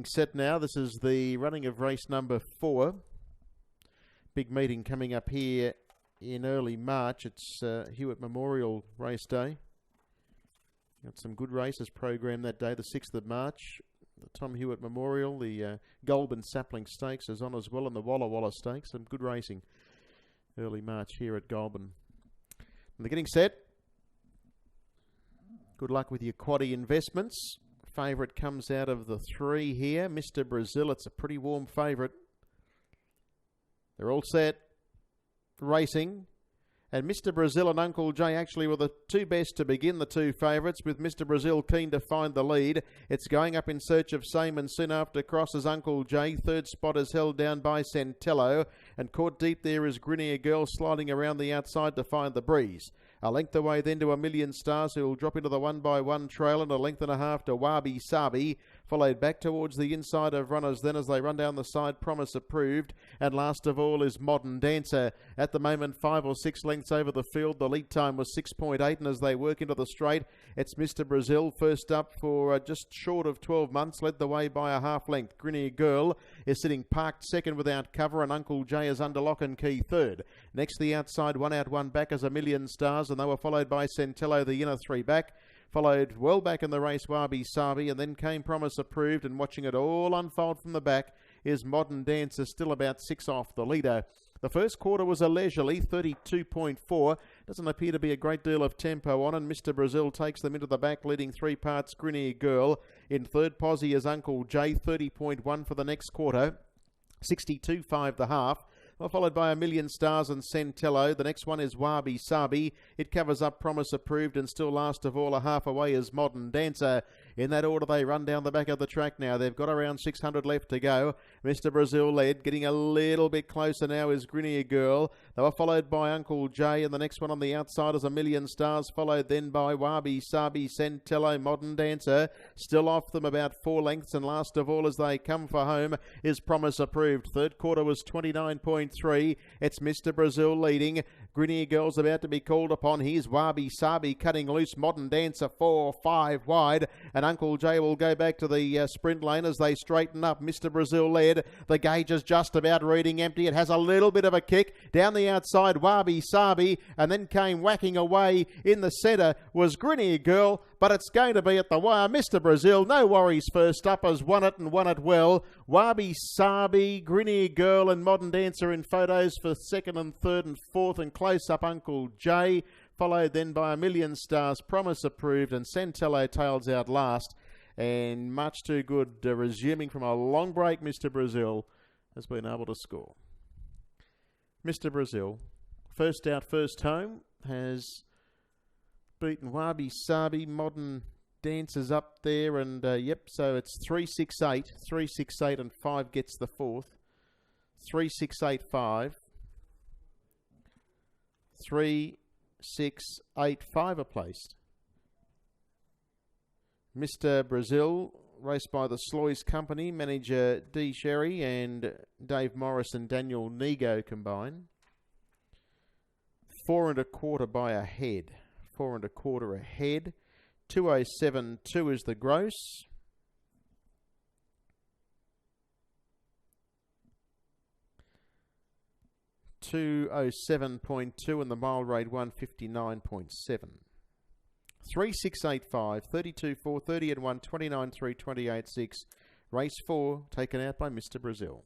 Getting set now. This is the running of race number 4. Big meeting coming up here in early March. It's Hewitt Memorial Race Day. Got some good races programmed that day, the 6th of March. The Tom Hewitt Memorial, the GOULBURN Sapling Stakes is on as well, and the Walla Walla Stakes. Some good racing early March here at GOULBURN. And they're getting set. Good luck with your quaddie investments. Favourite comes out of the 3 here. Mr. Brazil, it's a pretty warm favourite. They're all set. Racing. And Mr. Brazil and Uncle Jay actually were the 2 best to begin, the 2 favourites, with Mr. Brazil keen to find the lead. It's going up in search of Same, and soon after crosses Uncle Jay. 3rd spot is held down by Centello, and caught deep there is Grinier Girl sliding around the outside to find the breeze. A length away then to A Million Stars, who will drop into the 1x1 trail, and a length and a half to Wabi Sabi, followed back towards the inside of runners then as they run down the side. Promise Approved, and last of all is Modern Dancer. At the moment 5 or 6 lengths over the field. The lead time was 6.8, and as they work into the straight, it's Mr. Brazil first up for just short of 12 months, led the way by a half length. Grinier Girl is sitting parked second without cover, and Uncle Jay is under lock and key third. Next the outside, 1 out 1 back as A Million Stars, and they were followed by Centello, the inner 3 back. Followed well back in the race Wabi Sabi, and then came Promise Approved, and watching it all unfold from the back is Modern Dancer, still about 6 off the leader. The first quarter was a leisurely 32.4. Doesn't appear to be a great deal of tempo on, and Mr. Brazil takes them into the back, leading 3 parts Grinier Girl. In third posse is Uncle Jay, 30.1 for the next quarter. 62.5 the half. Well, followed by A Million Stars and Centello. The next one is Wabi Sabi. It covers up Promise Approved, and still last of all, a half away is Modern Dancer. In that order, they run down the back of the track now. They've got around 600 left to go. Mr. Brazil led. Getting a little bit closer now is Grinier Girl. They were followed by Uncle Jay, and the next one on the outside is A Million Stars, followed then by Wabi Sabi, Centello, Modern Dancer. Still off them about 4 lengths, and last of all, as they come for home, is Promise Approved. Third quarter was 29.3. It's Mr. Brazil leading. Grinier Girl's about to be called upon. Here's Wabi Sabi cutting loose. Modern Dancer 4-5 wide, and Uncle Jay will go back to the sprint lane as they straighten up. Mr. Brazil led. The gauge is just about reading empty. It has a little bit of a kick down the outside. Wabi Sabi, and then came whacking away in the centre was Grinier Girl, but it's going to be at the wire. Mr. Brazil, no worries, first up, has won it and won it well. Wabi Sabi, Grinier Girl, and Modern Dancer in photos for 2nd and 3rd and 4th, and close up Uncle Jay, followed then by A Million Stars, Promise Approved, and Centello tails out last. And much too good, resuming from a long break, Mr. Brazil has been able to score. Mr. Brazil, first out, first home, has beaten Wabi Sabi. Modern Dancer's up there, and so it's 3-6-8. 3-6-8, and 5 gets the 4th. 3-6-8-5. 3-6-8-5 are placed. Mr. Brazil, raced by the Sloy's Company, manager D. Sherry and Dave Morris and Daniel Nego combine. 4 1/4 by a head. 4 1/4 a head. 207.2 is the gross. .207.2 and the mile rate 159.7. 3-6-8-5, 32-4, 30-1, 29-3, 28-6. Race 4 taken out by Mr. Brazil.